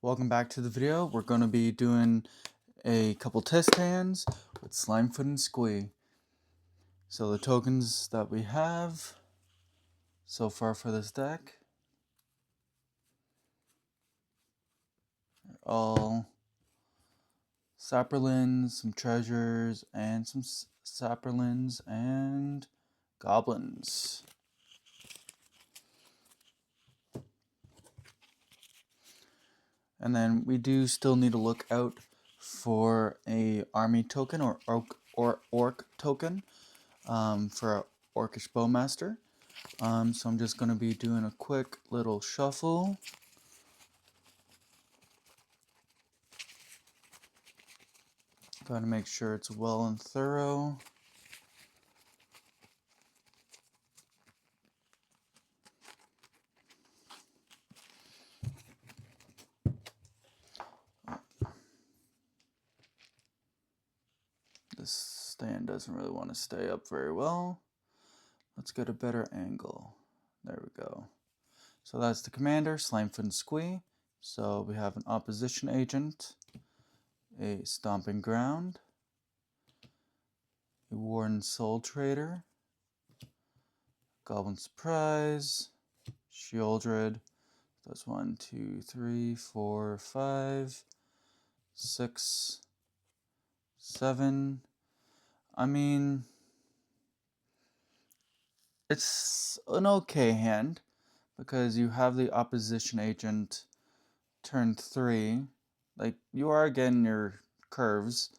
Welcome back to the video. We're going to be doing a couple test hands with Slimefoot and Squee. So the tokens that we have so far for this deck are all Saprolands, some treasures, and some Saprolands and goblins. And then we do still need to look out for a army token or orc token for our Orcish Bowmaster. So I'm just going to be doing a quick little shuffle. Got to make sure it's well and thorough. This stand doesn't really want to stay up very well. Let's get a better angle. There we go. So that's the commander, Slimefoot and Squee. So we have an opposition agent, a stomping ground, a Warden Soul Trader, Goblin Surprise, Shieldred. That's 1, 2, 3, 4, 5, 6, 7. I mean, it's an okay hand because you have the opposition agent turn 3. Like, you are getting your curves.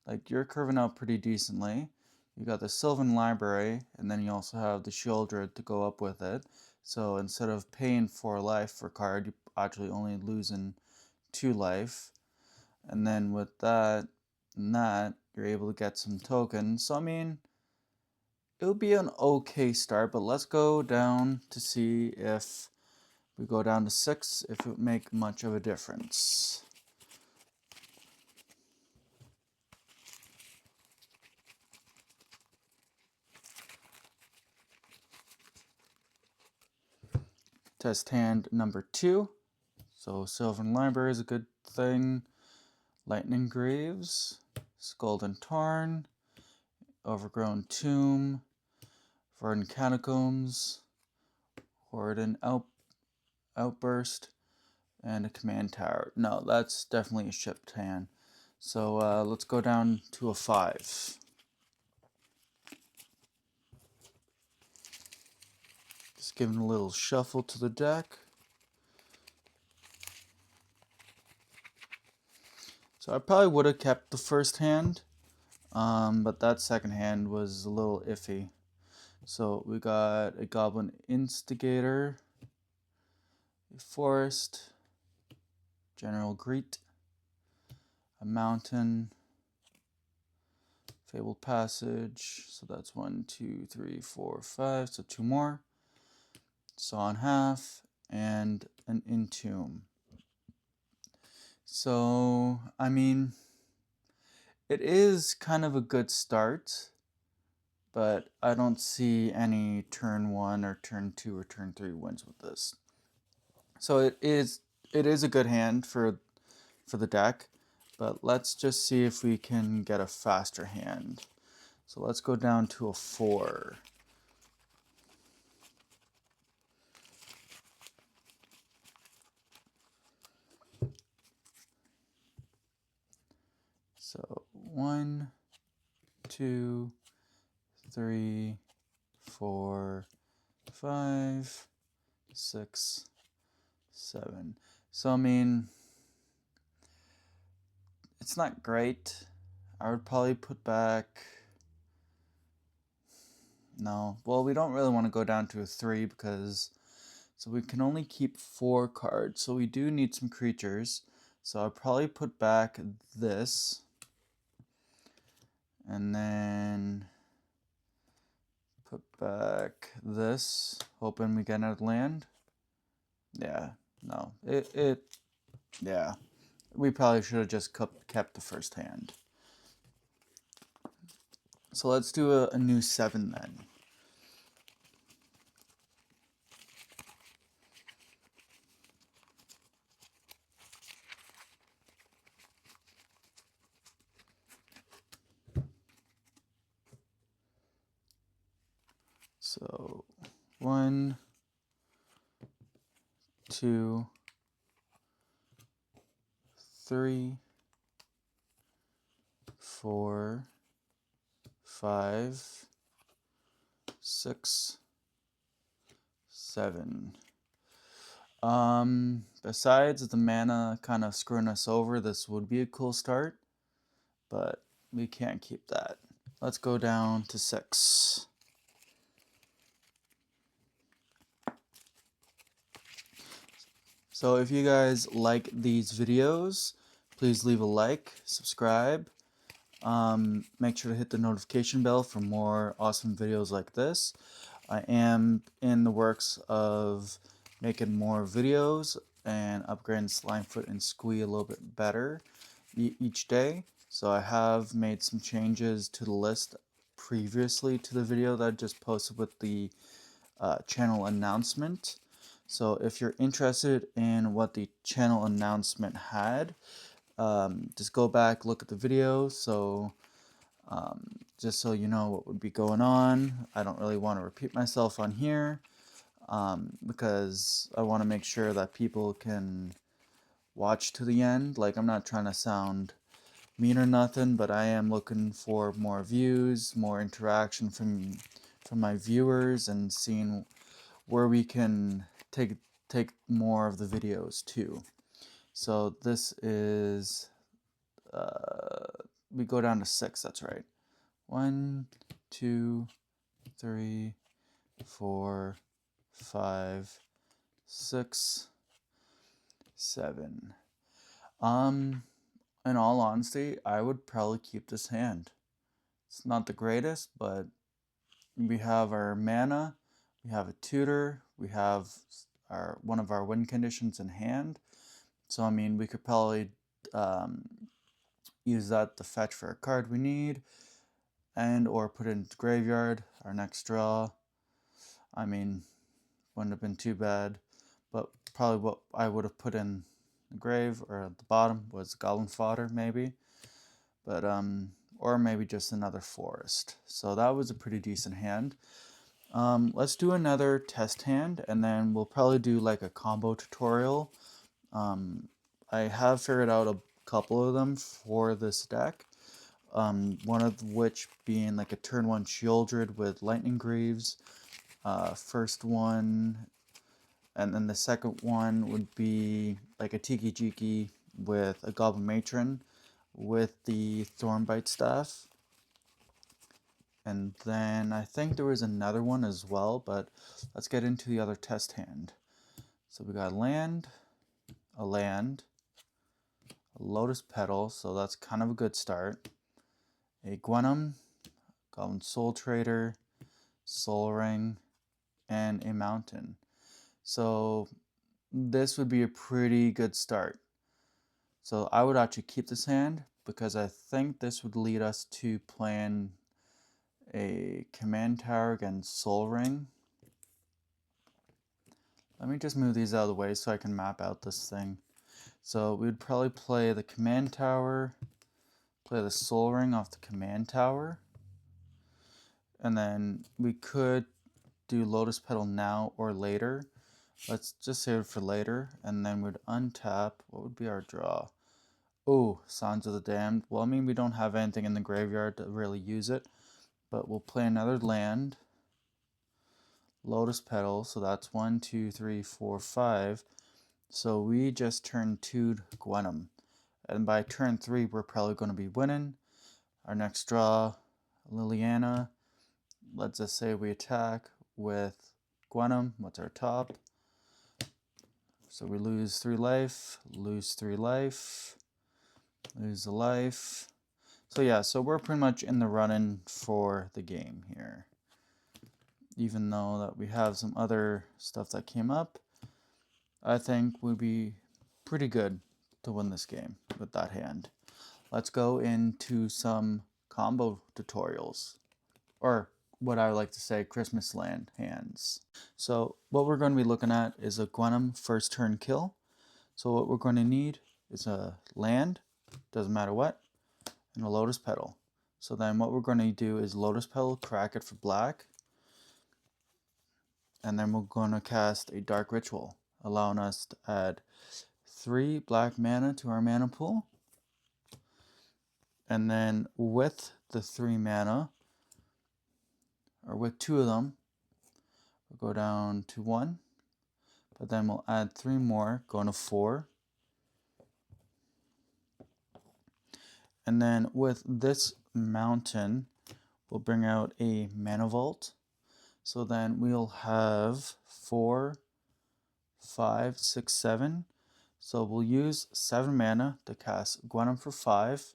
Like, you're curving out pretty decently. You got the Sylvan Library, and then you also have the Shieldred to go up with it. So instead of paying 4 life for card, you're actually only losing 2 life. And then with that and that, you're able to get some tokens. So I mean, it would be an okay start, but let's go down to see if we go down to 6, if it would make much of a difference. Test hand number 2. So Sylvan Library is a good thing. Lightning Graves, Scald Tarn, Overgrown Tomb, Verdant Catacombs, Horden Outburst, and a Command Tower. No, that's definitely a shipped hand. So let's go down to a 5. Just giving a little shuffle to the deck. So I probably would have kept the first hand, but that second hand was a little iffy. So we got a Goblin Instigator, a Forest, General Greet, a Mountain, Fabled Passage, so that's 1, 2, 3, 4, 5, so 2 more. Saw in Half, and an Entomb. So, I mean, it is kind of a good start, but I don't see any turn 1 or turn 2 or turn 3 wins with this. So it is a good hand for the deck, but let's just see if we can get a faster hand. So let's go down to a 4. So 1, 2, 3, 4, 5, 6, 7. So I mean, it's not great. I would probably put back. No, well, we don't really want to go down to a 3 because so we can only keep 4 cards. So we do need some creatures. So I'll probably put back this. And then put back this, hoping we get another land. Yeah, no. Yeah. We probably should have just kept the first hand. So let's do a new 7 then. So 1, 2, 3, 4, 5, 6, 7. Besides the mana kind of screwing us over, this would be a cool start, but we can't keep that. Let's go down to 6. So if you guys like these videos, please leave a like, subscribe. Make sure to hit the notification bell for more awesome videos like this. I am in the works of making more videos and upgrading Slimefoot and Squee a little bit better each day. So I have made some changes to the list previously to the video that I just posted with the channel announcement. So if you're interested in what the channel announcement had, just go back, look at the video. So just so you know what would be going on. I don't really want to repeat myself on here because I want to make sure that people can watch to the end. Like, I'm not trying to sound mean or nothing, but I am looking for more views, more interaction from my viewers, and seeing where we can take more of the videos too. So this is we go down to 6. That's right. 1, 2, 3, 4, 5, 6, 7. In all honesty, I would probably keep this hand. It's not the greatest, but we have our mana, we have a tutor, we have one of our win conditions in hand. So I mean, we could probably use that to fetch for a card we need, and or put it into graveyard, our next draw. I mean, wouldn't have been too bad, but probably what I would have put in the grave or at the bottom was goblin fodder maybe, but or maybe just another forest. So that was a pretty decent hand. Let's do another test hand, and then we'll probably do like a combo tutorial. I have figured out a couple of them for this deck. One of which being like a turn 1 Shieldred with Lightning Greaves. First one, and then the second one would be like a Tiki Jiki with a Goblin Matron with the Thornbite Staff. And then I think there was another one as well, but let's get into the other test hand. So we got a land, a Lotus Petal, so that's kind of a good start. A Gwenum, Goblin Soul Trader, Soul Ring, and a Mountain. So this would be a pretty good start. So I would actually keep this hand because I think this would lead us to playing a Command Tower against Soul Ring. Let me just move these out of the way so I can map out this thing. So we would probably play the Command Tower, play the Soul Ring off the Command Tower, and then we could do Lotus Petal now or later. Let's just save it for later, and then we'd untap. What would be our draw? Oh, Signs of the Damned. Well, I mean, we don't have anything in the graveyard to really use it, but we'll play another land. Lotus Petal, so that's 1, 2, 3, 4, 5. So we just turned 2'd Gwenum. And by turn 3, we're probably going to be winning. Our next draw, Liliana. Let's just say we attack with Gwenum. What's our top? So we lose 3 life, lose 3 life, lose a life. So yeah, so we're pretty much in the running for the game here. Even though that we have some other stuff that came up, I think would be pretty good to win this game with that hand. Let's go into some combo tutorials, or what I like to say, Christmas land hands. So what we're going to be looking at is a Gwenum first turn kill. So what we're going to need is a land, doesn't matter what, and a Lotus Petal. So then what we're going to do is Lotus Petal, crack it for black, And then we're going to cast a Dark Ritual, allowing us to add 3 black mana to our mana pool. And then with the 3 mana, or with 2 of them, we'll go down to 1. But then we'll add 3 more, going to 4. And then with this mountain, we'll bring out a Mana Vault. So then we'll have 4, 5, 6, 7. So we'll use 7 mana to cast Gwenum for 5.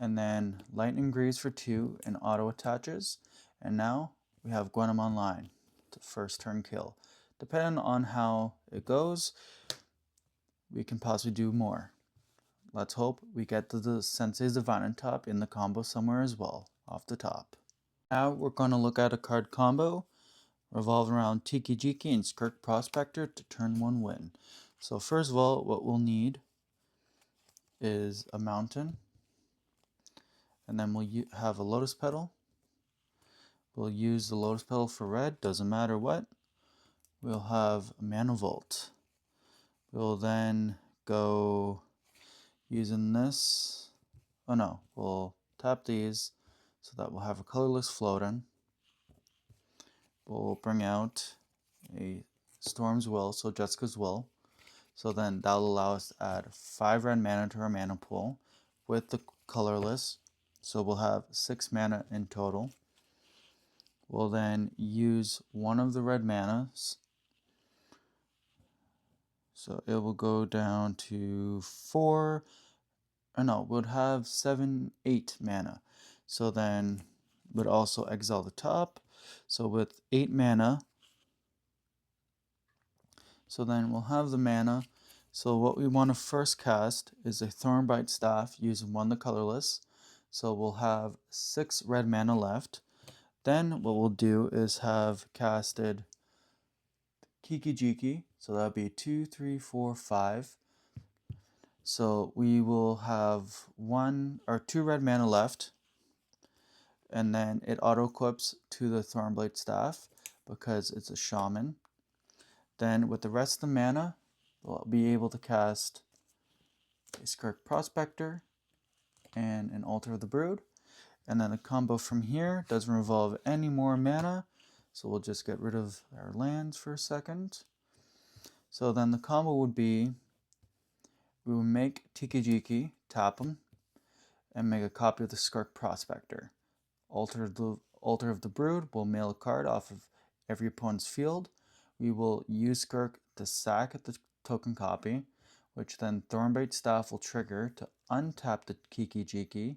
And then Lightning Greaves for 2 and auto attaches. And now we have Gwenum online to first turn kill. Depending on how it goes, we can possibly do more. Let's hope we get the Sensei's Divine on top in the combo somewhere as well, off the top. Now we're going to look at a card combo revolving around Tiki Jiki and Skirk Prospector to turn 1 win. So first of all, what we'll need is a mountain, and then we'll have a Lotus Petal. We'll use the Lotus Petal for red, doesn't matter what. We'll have a Mana Vault. We'll then go using this. Oh no, we'll tap these so that we'll have a colorless float-in. We'll bring out a Storm's Will, so Jessica's Will. So then that'll allow us to add 5 red mana to our mana pool with the colorless. So we'll have 6 mana in total. We'll then use one of the red manas. So it will go down to 4. Or no, we'll have 7, 8 mana. So then we'd also exile the top. So with 8 mana, so then we'll have the mana. So what we want to first cast is a Thornbite Staff using 1 the colorless. So we'll have 6 red mana left. Then what we'll do is have casted Kiki Jiki. So that'll be 2, 3, 4, 5. So we will have 1 or 2 red mana left. And then it auto-equips to the Thornblade Staff because it's a shaman. Then with the rest of the mana, we'll be able to cast a Skirk Prospector and an Altar of the Brood. And then the combo from here doesn't revolve any more mana, so we'll just get rid of our lands for a second. So then the combo would be, we would make Tiki Jiki, tap them, and make a copy of the Skirk Prospector. Altar of the Brood will mail a card off of every opponent's field. We will use Skirk to sack the token copy, which then Thornbite Staff will trigger to untap the Kiki Jiki,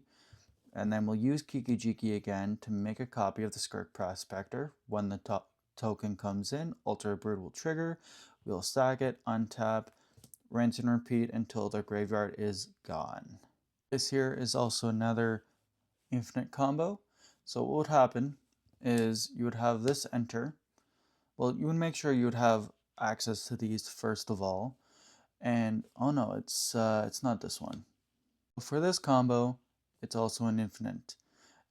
and then we'll use Kiki Jiki again to make a copy of the Skirk Prospector. When the token comes in, Altar of Brood will trigger, we'll sack it, untap, rinse and repeat until their graveyard is gone. This here is also another infinite combo. So what would happen is you would have this enter. Well, you would make sure you would have access to these first of all. And oh no, it's not this one. For this combo, it's also an infinite.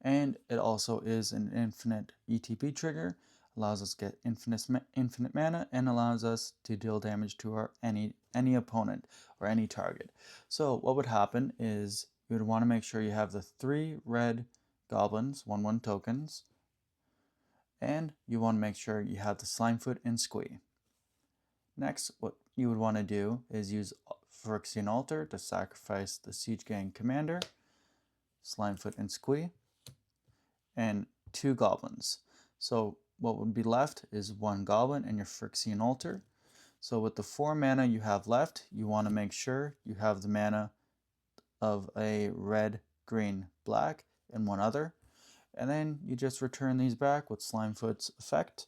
And it also is an infinite ETB trigger. Allows us to get infinite mana and allows us to deal damage to our any opponent or any target. So what would happen is you would want to make sure you have the 3 red goblins, 1/1 tokens, and you want to make sure you have the Slimefoot and Squee. Next, what you would want to do is use Phyrexian Altar to sacrifice the Siege Gang Commander, Slimefoot and Squee, and 2 goblins. So what would be left is 1 goblin and your Phyrexian Altar. So with the 4 mana you have left, you want to make sure you have the mana of a red, green, black, and 1 other. And then you just return these back with Slimefoot's effect.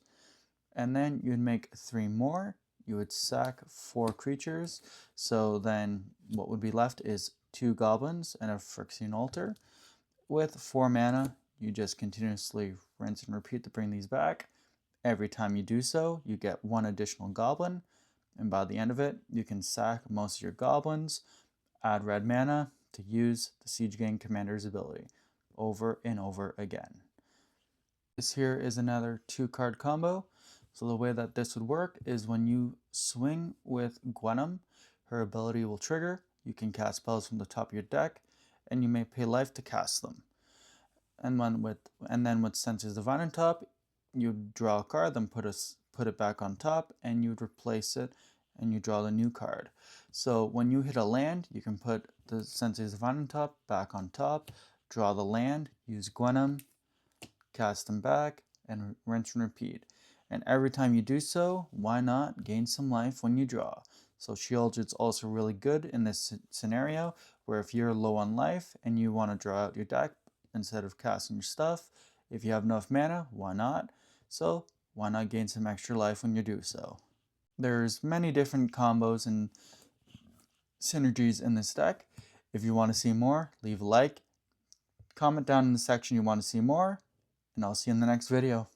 And then you'd make 3 more. You would sack 4 creatures. So then what would be left is 2 goblins and a Phyrexian Altar. With 4 mana, you just continuously rinse and repeat to bring these back. Every time you do so, you get 1 additional goblin. And by the end of it, you can sack most of your goblins, add red mana to use the Siege Gang Commander's ability over and over again. This here is another 2-card combo. So the way that this would work is when you swing with Gwenum, her ability will trigger. You can cast spells from the top of your deck, and you may pay life to cast them. And then with Sensor's Divine on top, you draw a card, then put it back on top, and you'd replace it, and you draw the new card. So when you hit a land, you can put the Sensor's Divine on top, back on top, draw the land, use Gwenum, cast them back, and rinse and repeat. And every time you do so, why not gain some life when you draw? So Sheoldred's also really good in this scenario, where if you're low on life and you want to draw out your deck instead of casting your stuff, if you have enough mana, why not? So why not gain some extra life when you do so? There's many different combos and synergies in this deck. If you want to see more, leave a like, comment down in the section you want to see more, and I'll see you in the next video.